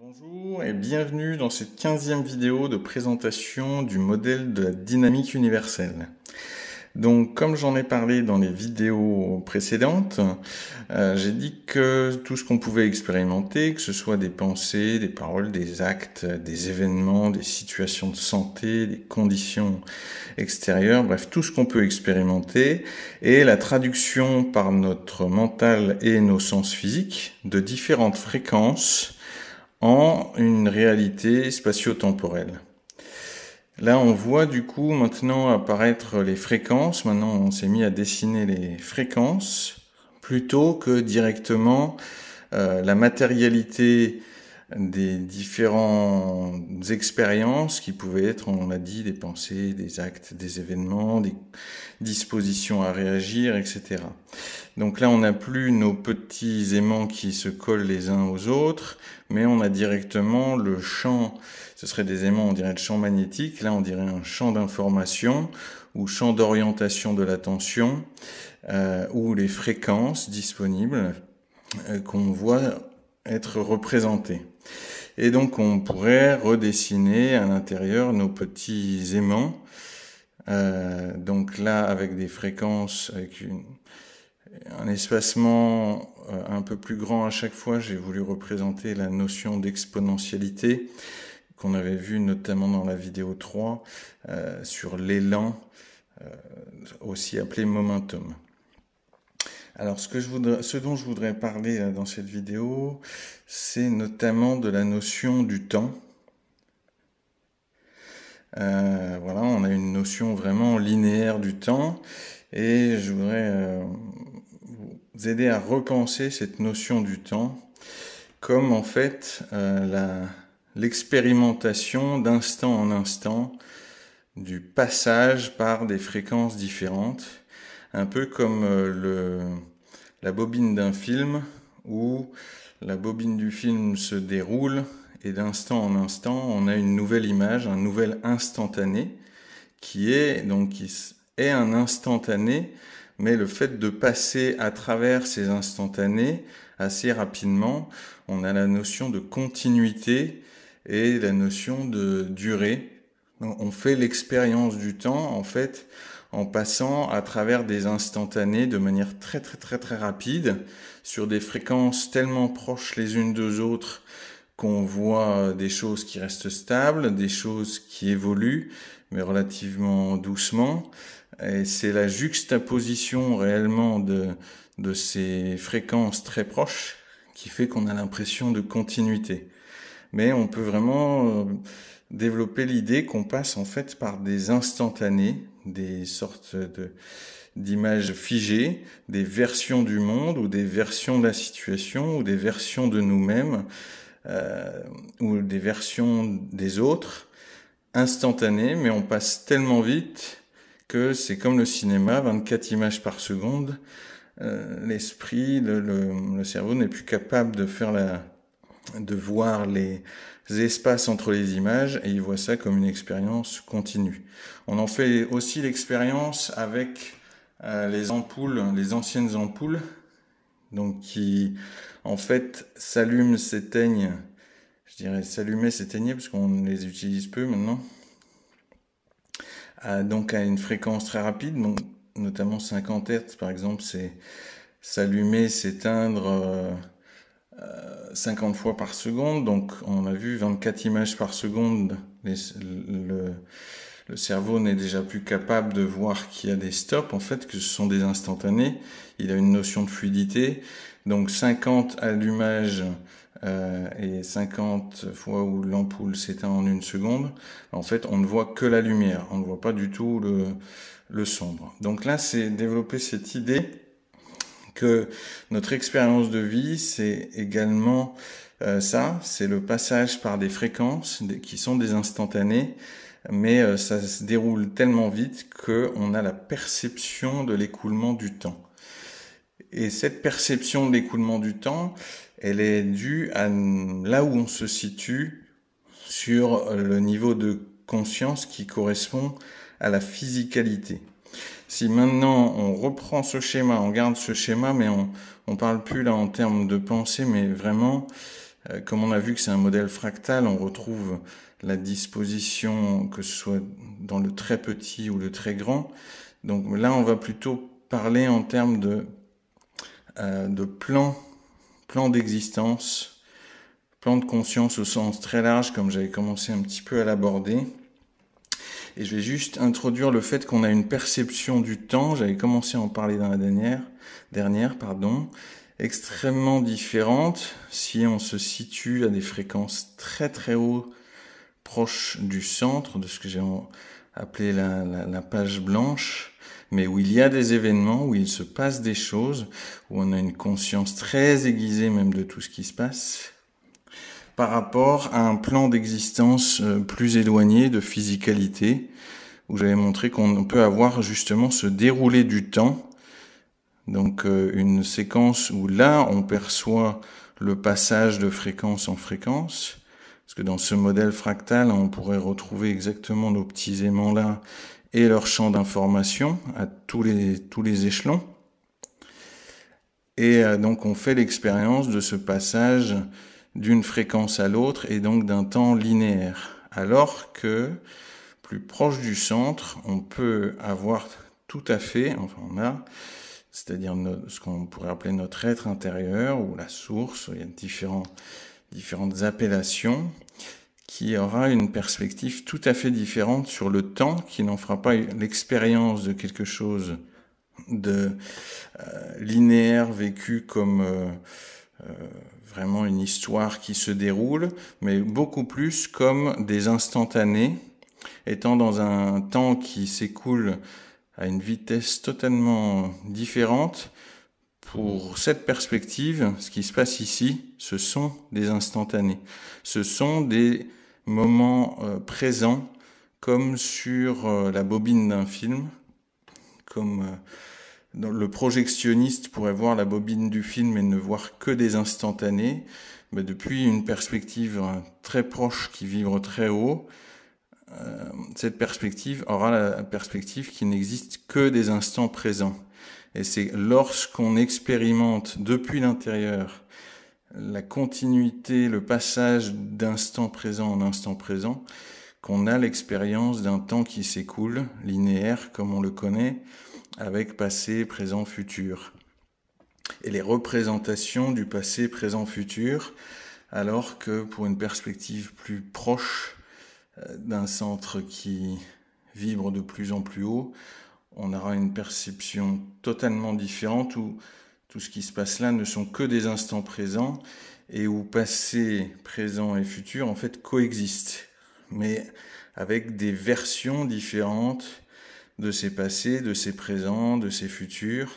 Bonjour et bienvenue dans cette 15e vidéo de présentation du modèle de la dynamique universelle. Donc comme j'en ai parlé dans les vidéos précédentes, j'ai dit que tout ce qu'on pouvait expérimenter, que ce soit des pensées, des paroles, des actes, des événements, des situations de santé, des conditions extérieures, bref tout ce qu'on peut expérimenter, et la traduction par notre mental et nos sens physiques de différentes fréquences en une réalité spatio-temporelle. Là, on voit du coup maintenant apparaître les fréquences. Maintenant, on s'est mis à dessiner les fréquences plutôt que directement la matérialité des différentes expériences qui pouvaient être, on l'a dit, des pensées, des actes, des événements, des dispositions à réagir, etc. Donc là, on n'a plus nos petits aimants qui se collent les uns aux autres, mais on a directement le champ, ce serait des aimants, on dirait le champ magnétique, là on dirait un champ d'information ou champ d'orientation de l'attention, ou les fréquences disponibles qu'on voit être représentées. Et donc on pourrait redessiner à l'intérieur nos petits aimants, donc là avec des fréquences, avec un espacement un peu plus grand à chaque fois. J'ai voulu représenter la notion d'exponentialité qu'on avait vu notamment dans la vidéo 3 sur l'élan, aussi appelé momentum. Alors ce dont je voudrais parler là, dans cette vidéo, c'est notamment de la notion du temps. Voilà, on a une notion vraiment linéaire du temps et je voudrais vous aider à repenser cette notion du temps comme en fait l'expérimentation d'instant en instant du passage par des fréquences différentes, un peu comme la bobine d'un film où la bobine du film se déroule et d'instant en instant on a une nouvelle image, un nouvel instantané qui est un instantané, mais le fait de passer à travers ces instantanés assez rapidement, on a la notion de continuité et la notion de durée. On fait l'expérience du temps en fait en passant à travers des instantanés de manière très rapide sur des fréquences tellement proches les unes des autres qu'on voit des choses qui restent stables, des choses qui évoluent mais relativement doucement. Et c'est la juxtaposition réellement de ces fréquences très proches qui fait qu'on a l'impression de continuité. Mais on peut vraiment développer l'idée qu'on passe en fait par des instantanés, des sortes d'images figées, des versions du monde ou des versions de la situation ou des versions de nous-mêmes ou des versions des autres, instantanées, mais on passe tellement vite que c'est comme le cinéma, 24 images par seconde. L'esprit, le cerveau n'est plus capable de voir les espaces entre les images et il voit ça comme une expérience continue. On en fait aussi l'expérience avec les ampoules, les anciennes ampoules, donc qui en fait s'allument, s'éteignent. Je dirais s'allumer, s'éteigner parce qu'on les utilise peu maintenant. Donc à une fréquence très rapide, donc notamment 50 Hz par exemple, c'est s'allumer, s'éteindre 50 fois par seconde. Donc on a vu 24 images par seconde, le cerveau n'est déjà plus capable de voir qu'il y a des stops, en fait, que ce sont des instantanés. Il a une notion de fluidité. Donc 50 allumages et 50 fois où l'ampoule s'éteint en une seconde, en fait, on ne voit que la lumière. On ne voit pas du tout le sombre. Donc là, c'est développer cette idée que notre expérience de vie, c'est également ça, c'est le passage par des fréquences qui sont des instantanés, mais ça se déroule tellement vite qu'on a la perception de l'écoulement du temps. Et cette perception de l'écoulement du temps, elle est due à là où on se situe sur le niveau de conscience qui correspond à la physicalité. Si maintenant on reprend ce schéma, on garde ce schéma, mais on parle plus là en termes de pensée, mais vraiment Comme on a vu que c'est un modèle fractal, on retrouve la disposition, que ce soit dans le très petit ou le très grand. Donc là, on va plutôt parler en termes de plan d'existence, plan de conscience au sens très large, comme j'avais commencé un petit peu à l'aborder. Et je vais juste introduire le fait qu'on a une perception du temps, j'avais commencé à en parler dans la dernière, extrêmement différente si on se situe à des fréquences très très hautes, proches du centre, de ce que j'ai appelé la page blanche, mais où il y a des événements, où il se passe des choses, où on a une conscience très aiguisée même de tout ce qui se passe, par rapport à un plan d'existence plus éloigné de physicalité, où j'avais montré qu'on peut avoir justement ce déroulé du temps, donc une séquence où là on perçoit le passage de fréquence en fréquence, parce que dans ce modèle fractal on pourrait retrouver exactement nos petits aimants là et leur champ d'information à tous les échelons, et donc on fait l'expérience de ce passage d'une fréquence à l'autre et donc d'un temps linéaire, alors que plus proche du centre, on peut avoir tout à fait, c'est-à-dire ce qu'on pourrait appeler notre être intérieur ou la source, il y a différentes appellations, qui aura une perspective tout à fait différente sur le temps, qui n'en fera pas l'expérience de quelque chose de linéaire vécu comme vraiment une histoire qui se déroule, mais beaucoup plus comme des instantanés, étant dans un temps qui s'écoule à une vitesse totalement différente. Pour cette perspective, ce qui se passe ici, ce sont des instantanés. Ce sont des moments présents, comme sur la bobine d'un film, comme le projectionniste pourrait voir la bobine du film et ne voir que des instantanés. Mais depuis une perspective très proche qui vibre très haut, cette perspective aura la perspective qu'il n'existe que des instants présents. Et c'est lorsqu'on expérimente depuis l'intérieur la continuité, le passage d'instant présent en instant présent, qu'on a l'expérience d'un temps qui s'écoule, linéaire comme on le connaît, avec passé, présent, futur. Et les représentations du passé, présent, futur, alors que pour une perspective plus proche d'un centre qui vibre de plus en plus haut, on aura une perception totalement différente où tout ce qui se passe là ne sont que des instants présents et où passé, présent et futur en fait coexistent, mais avec des versions différentes de ces passés, de ces présents, de ces futurs.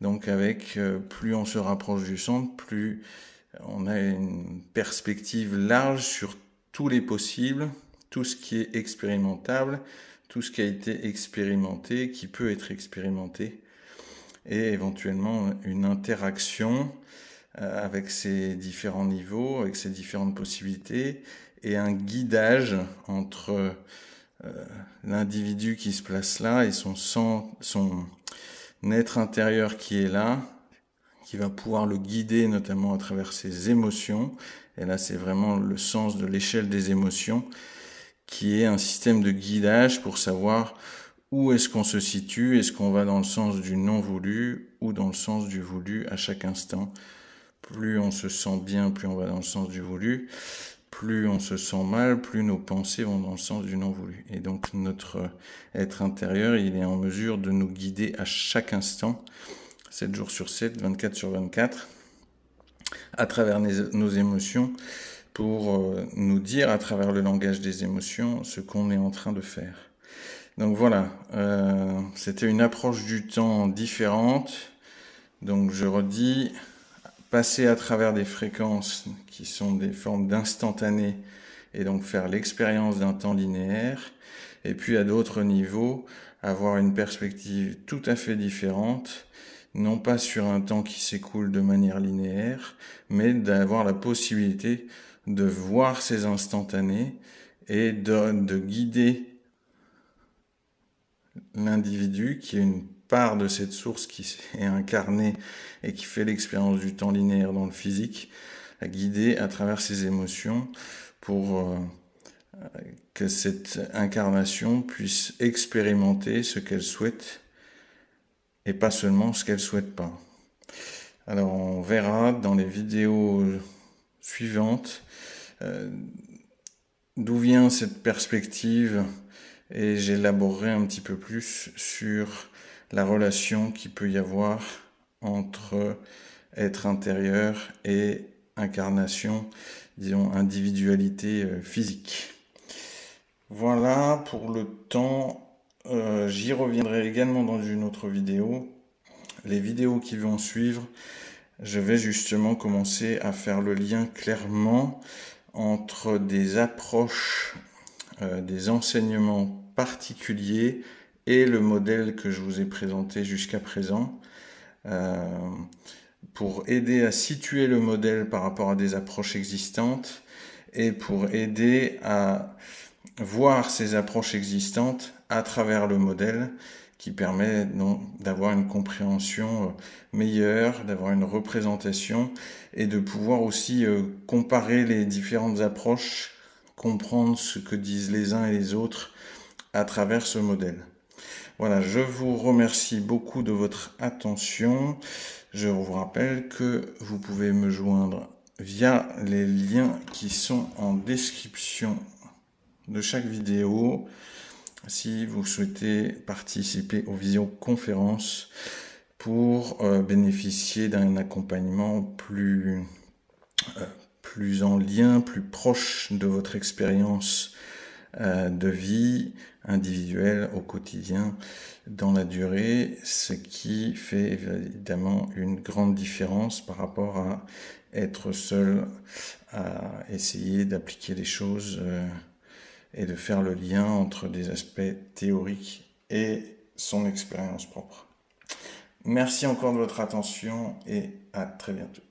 Donc avec plus on se rapproche du centre, plus on a une perspective large sur tous les possibles, tout ce qui est expérimentable, tout ce qui a été expérimenté, qui peut être expérimenté, et éventuellement une interaction avec ces différents niveaux, avec ces différentes possibilités, et un guidage entre l'individu qui se place là et son être intérieur qui est là, qui va pouvoir le guider notamment à travers ses émotions. Et là, c'est vraiment le sens de l'échelle des émotions, qui est un système de guidage pour savoir où est-ce qu'on se situe, est-ce qu'on va dans le sens du non voulu ou dans le sens du voulu à chaque instant. Plus on se sent bien, plus on va dans le sens du voulu. Plus on se sent mal, plus nos pensées vont dans le sens du non voulu. Et donc notre être intérieur, il est en mesure de nous guider à chaque instant, 7 jours sur 7, 24 sur 24, à travers nos émotions, pour nous dire à travers le langage des émotions ce qu'on est en train de faire. Donc voilà, c'était une approche du temps différente. Donc je redis, passer à travers des fréquences qui sont des formes d'instantané et donc faire l'expérience d'un temps linéaire, et puis à d'autres niveaux, avoir une perspective tout à fait différente, non pas sur un temps qui s'écoule de manière linéaire, mais d'avoir la possibilité de voir ces instantanés et de guider l'individu qui est une part de cette source qui est incarnée et qui fait l'expérience du temps linéaire dans le physique, guider à travers ses émotions pour que cette incarnation puisse expérimenter ce qu'elle souhaite et pas seulement ce qu'elle souhaite pas. Alors on verra dans les vidéos suivantes d'où vient cette perspective et j'élaborerai un petit peu plus sur la relation qu'il peut y avoir entre être intérieur et incarnation, disons individualité physique. Voilà pour le temps, j'y reviendrai également dans une autre vidéo. Les vidéos qui vont suivre, je vais justement commencer à faire le lien clairement entre des approches, des enseignements particuliers et le modèle que je vous ai présenté jusqu'à présent, pour aider à situer le modèle par rapport à des approches existantes et pour aider à voir ces approches existantes à travers le modèle qui permet donc d'avoir une compréhension meilleure, d'avoir une représentation et de pouvoir aussi comparer les différentes approches, comprendre ce que disent les uns et les autres à travers ce modèle. Voilà, je vous remercie beaucoup de votre attention. Je vous rappelle que vous pouvez me joindre via les liens qui sont en description de chaque vidéo si vous souhaitez participer aux visioconférences pour bénéficier d'un accompagnement plus en lien, plus proche de votre expérience de vie individuelle au quotidien dans la durée, ce qui fait évidemment une grande différence par rapport à être seul à essayer d'appliquer les choses et de faire le lien entre des aspects théoriques et son expérience propre. Merci encore de votre attention et à très bientôt.